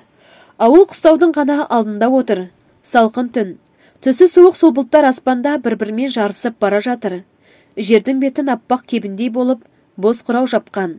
Ауыл қыстаудың ғана алдында отыр. Салқын түн. Түсі суық сол бұлттар аспанда бір-бірімен жарысып бара жатыр. Жердің бетін аппақ кебіндей болып боз құрау жапқан.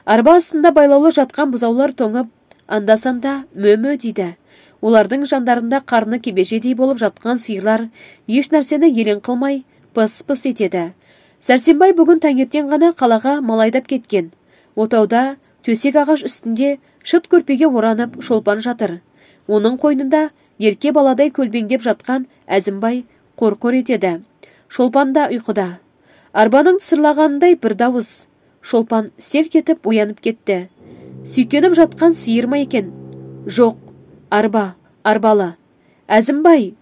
Арба астында байлаулы жатқан бұзаулар тоңып, анда-санда мө-мө дейді. Олардың жандарында қарны кебежедей болып жатқан сиырлар еш нәрсені елең қылмай пыс-пыс етеді. Сәрсенбай бүгін таңертең ғана қалаға малайдап кеткен. Отауда төсек ағаш үстінде шыт көрпеге оранып Шолпан жатыр. Оның қойнында ерке баладай көлбеңдеп жатқан Әзімбай қор-қор етеді. Шолпан да ұйқыда. Арбаның сырлағанындай бір дауыс. Шолпан селк етіп оянып кетті. Сүйкеніп жатқан сиыр ма екен? Жоқ, арба, арбалы. Әзімбай!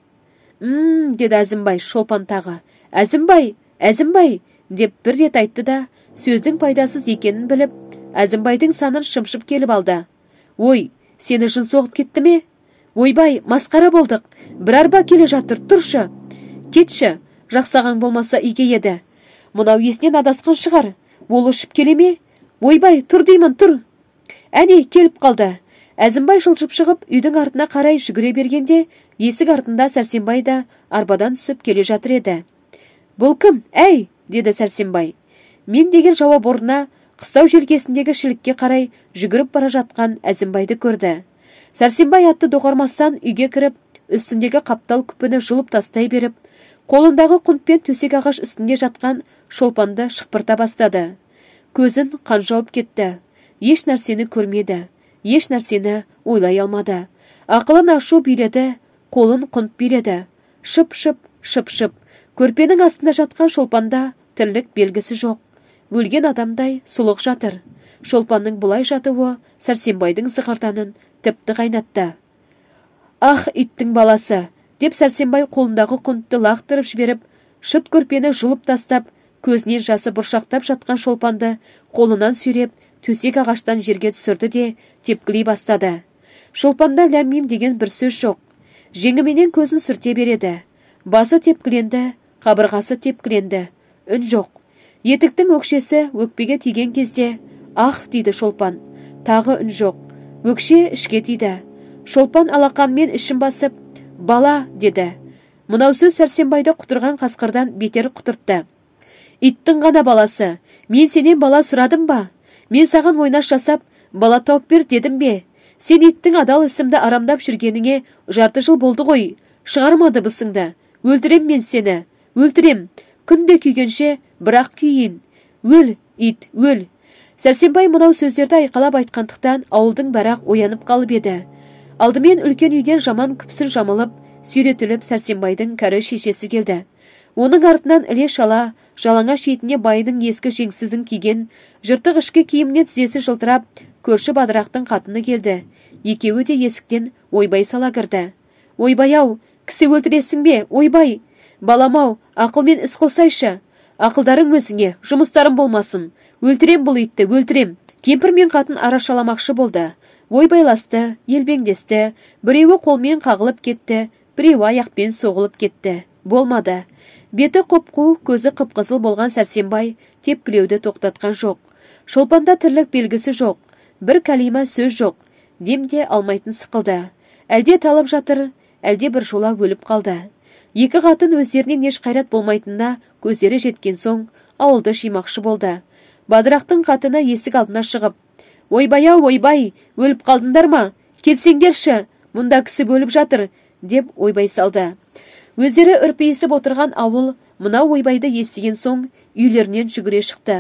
Деді Әзімбай. Шолпан тағы. Әзімбай, Әзімбай! Деп бір рет айтты да, сөздің пайдасыз екенін біліп, Әзімбайдың санын шымшып келіп алды. Ой, сені жын соғып кетті ме? Ойбай, масқара болдық. Бір арба келе жатыр, тұршы. Кетші, жақсаған болмаса иге еді. Мынау есінен адасқан шығар. Ол ұшып келе ме? Ойбай, тұр деймін, тұр. Әне, келіп қалды. Әзімбай жылжып шығып, үйдің артына қарай жүгіре бергенде, есік артында Сәрсенбай да арбадан түсіп келе жатыр еді. Бұл кім? Әй, деді Сәрсенбай. Мен деген жауап орнына қыстау желкесіндегі шілікке қарай жүгіріп бара жатқан Әзімбайды көрді. Сәрсенбай атты доғармастан үйге кіріп, үстіндегі қаптал күпіні жұлып тастай беріп, қолындағы құнтпен төсек ағаш үстінде жатқан Шолпанды шықпырта бастады. Көзін қан жауып кетті. Еш нәрсені көрмеді, еш нәрсені ойлай алмады. Ақылын ашу биледі, қолын құнт биледі. Шып-шып, шып-шып. Көрпенің астында жатқан Шолпанда тірлік белгісі жоқ. Өлген адамдай сұлық жатыр. Шолпанның бұлай жатуы Сәрсенбайдың зығырданын тіпті қайнатты. Ах, иттің баласы! Деп Сәрсенбай қолындағы құнтты лақтырып жіберіп, шыт көрпені жұлып тастап, көзінен жасы бұршақтап жатқан Шолпанды қолынан сүйреп, төсек ағаштан жерге түсірді де тепкілей бастады. Шолпанда ләм-мим деген бір сөз жоқ. Жеңіменен көзін сүрте береді. Басы тепкіленді, қабырғасы тепкіленді. Үн жоқ. Етіктің өкшесі өкпеге тиген кезде, ах, дейді Шолпан. Тағы үн жоқ. Өкше ішке тиді. Шолпан алақанмен ішін басып, бала, деді. Мынау сөз Сәрсенбайды құтырған қасқырдан бетер құтыртты. Иттің ғана баласы. Мен сенен бала сұрадым ба? Мен саған ойнаш жасап, бала тауып бер дедім бе? Сен иттің адал ісімді арамдап жүргеніңе жарты жыл болды ғой. Шығармады бысыңды. Өлтірем мен сені. Өлтірем. Күнде күйгенше бірақ күйін. Өл, ит, өл. Сәрсенбай мынау сөздерді айқалап айтқандықтан ауылдың бәрақ оянып қалып еді. Алдымен үлкен үйден жаман күпсін жамылып, сүйретіліп Сәрсенбайдың кәрі шешесі келді. Оның артынан іле шала, жалаңа шетіне байының ескі жеңсізін киген, жыртық ішкі киіміне тізесі жылтырап, көрші Бадырақтың қатыны келді. Екеуі де есіктен ойбай сала кірді. Ойбай-ау, кісі өлтіресің бе, ойбай? Балам-ау, ақылмен іс қылсайшы. Ақылдарың өзіңе, жұмыстарың болмасын. Өлтірем бұл итті, өлтірем. Кемпір мен қатын арашаламақшы болды. Ойбайласты, елбеңдесті, біреуі қолмен қағылып кетті, біреуі аяқпен соғылып кетті. Болмады. Беті қоп-қу, көзі қып-қызыл болған Сәрсенбай тепкілеуді тоқтатқан жоқ. Шолпанда тірлік белгісі жоқ, бір кәлима сөз жоқ. Демде алмайтын сықылды. Әлде талып жатыр, әлде бір жола өліп қалды. Екі қатын өздерінен еш қайрат болмайтынына көздері жеткен соң ауылды жимақшы болды. Бадырақтың қатыны есік алдына шығып, ойбай-ау, ойбай, өліп қалдыңдар ма? Келсеңдерші, мұнда кісі өліп жатыр, деп ойбай салды. Өздері үрпейісіп отырған ауыл мынау ойбайды естіген соң үйлерінен жүгіре шықты.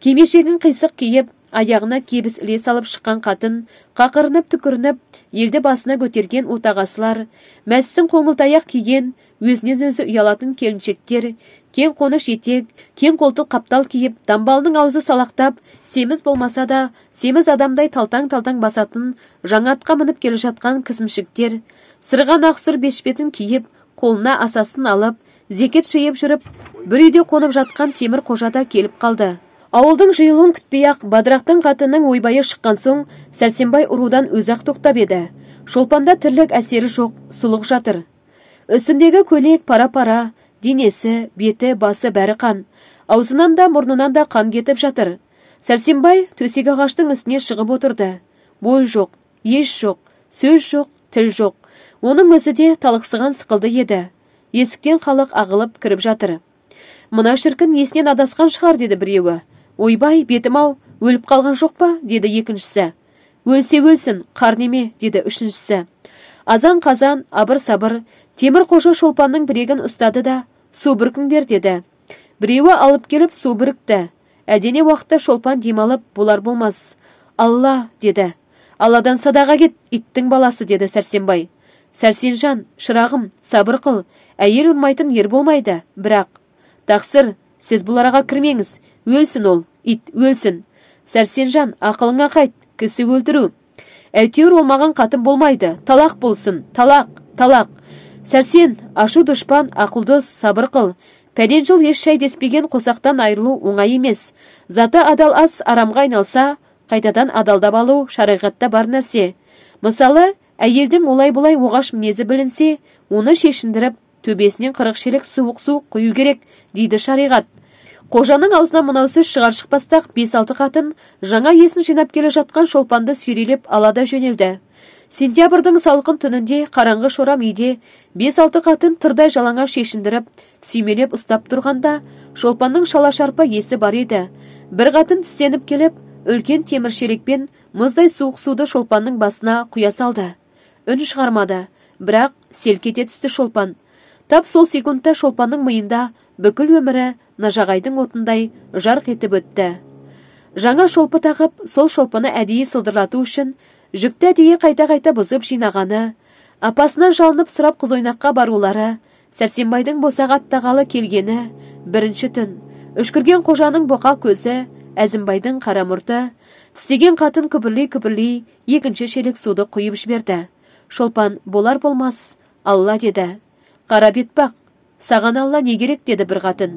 Кемешегін қисық киіп, аяғына кебіс іле салып шыққан қатын, қақырынып түкірініп, елді басына көтерген отағасылар, мәссін қоңылтаяқ киген, өзінен өзі ұялатын келіншектер, кең қоныш етек, кең қолтық қаптал киіп, дамбалының аузы салақтап, семіз болмаса да, семіз адамдай талтаң-талтаң басатын жаңа атқа мініп келе жатқан кісімшіктер, сырған ақсұр бешпетін киіп, қолына асасын алып, зекет жиып жүріп, бір үйде қонып жатқан Темір қожа да келіп қалды. Ауылдың жиылуын күтпей-ақ Бадырақтың қатынның ойбайы шыққан соң, Сәрсенбай ұрудан өзі-ақ тоқтап еді. Шолпанда тірлік әсері жоқ, сұлық жатыр. Үстіндегі көйлек пара-пара, денесі, беті, басы бәрі қан. Аузынан да, мұрнынан да қан кетіп жатыр. Сәрсенбай төсек ағаштың үстіне шығып отырды. Бой жоқ, еш жоқ, сөз жоқ, тіл жоқ. Оның өзі де талықсыған сықылды еді. Есіктен халық ағылып кіріп жатыр. Мына шіркін есінен адасқан шығар, деді біреуі. Ойбай, бетім-ау, өліп қалған жоқ па, деді екіншісі. Өлсе өлсін, қар неме, деді үшіншісі. Азан-қазан, абыр-сабыр, Темір қожа шолпанның бірегін ұстады да, су бүркіңдер, деді. Біреуі алып келіп су бүрікті. Әлдене уақытта шолпан демалып, болар болмас. Алла, деді. Алладан садаға кет, иттің баласы, деді Сәрсенбай. Сәрсенжан, шырағым, сабыр қыл, әйел ұрмайтын ер болмайды, бірақ. Тақсыр, сіз бұл араға кірмеңіз, өлсін ол, ит, өлсін. Сәрсенжан, ақылыңа қайт, кісі өлтіру. Әйтеуір ол маған қатын болмайды, талақ болсын, талақ, талақ. Сәрсен, ашу дұшпан, ақылдос, сабыр қыл. Пәден жыл еш шайдеспеген қосақтан айырылу оңай емес. Заты адал ас арамға айналса, қайтадан адалдап алу шариғатта бар нәрсе. Мысалы, әйелдің олай-бұлай оғаш мінезі білінсе, оны шешіндіріп, төбесінен 40 шелек суық су құю керек, дейді шариғат. Қожаның аузына мынау сөз шығар-шықпастақ 5-6 қатын жаңа есін жинап келе жатқан шолпанды сүйрелеп алада жөнелді. Сентябрьдің салқын түнінде қараңғы шорам үйде 5-6 қатын тырдай жалаңа шешіндіріп, сүймелеп ұстап тұрғанда, шолпанның шала-шарпа есі бар еді. Бір қатын тістеніп келіп, үлкен темір шелекпен мұздай суық суды шолпанның басына құя салды. Үн шығармады, бірақ селк ете түсті шолпан. Тап сол секундта шолпанның миында бүкіл өмірі нажағайдың отындай жарқ етіп өтті. Жаңа шолпы тағып, сол шолпаны әдейі сылдырлату үшін жүкті әдейі қайта-қайта бұзып жинағаны, апасынан жалынып сұрап қызойнаққа барулары, Сәрсенбайдың босаға аттағалы келгені, бірінші түн, үшкірген қожаның боқа көзі, Әзімбайдың қара мұрты, тістеген қатын күбірлей-күбірлей екінші шелек суды құйып жіберді. Шолпан болар болмас, Алла, деді. Қара бетпақ, саған Алла не керек, деді бір қатын.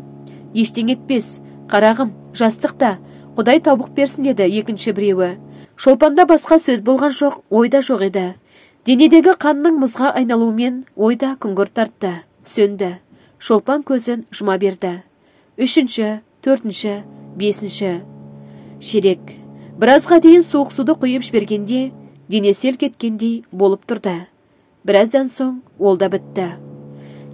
Ештен етпес, қарағым, жастықта, Құдай табық берсін, деді екінші біреуі. Шолпанда басқа сөз болған жоқ, ойда жоқ еді. Денедегі қанның мұзға айналуымен ойда күңгір тартты, сөнді. Шолпан көзін жұма берді. Үшінші, төртінші, бесінші шелек. Біразға дейін суық суды құйып жібергенде, дене селк еткендей болып тұрды. Біраздан соң ол да бітті.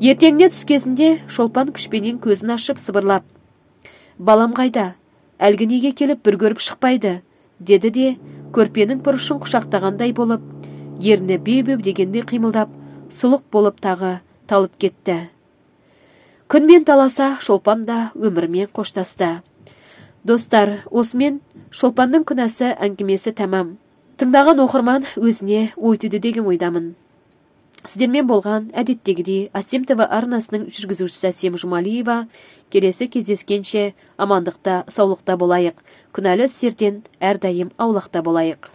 Ертеңіне түс кезінде Шолпан күшпенен көзін ашып сыбырлап: «Балам қайда? Әлгі неге келіп бір көріп шықпайды?» деді де, көрпенің бұрышын құшақтағандай болып, ерні беу-беу дегенде қимылдап, сұлық болып тағы талып кетті. Күнмен таласа Шолпан да өмірмен қоштасты. Достар, осымен Шолпанның күнәсі әңгімесі тәмам. Тыңдаған оқырман өзіне ой түйді деген ойдамын. Сіздермен болған әдеттегідей Асем ТВ арнасының жүргізушісі Асем Жұмалиева. Келесі кездескенше амандықта, саулықта болайық. Күнәлі істерден әрдайым аулақта болайық.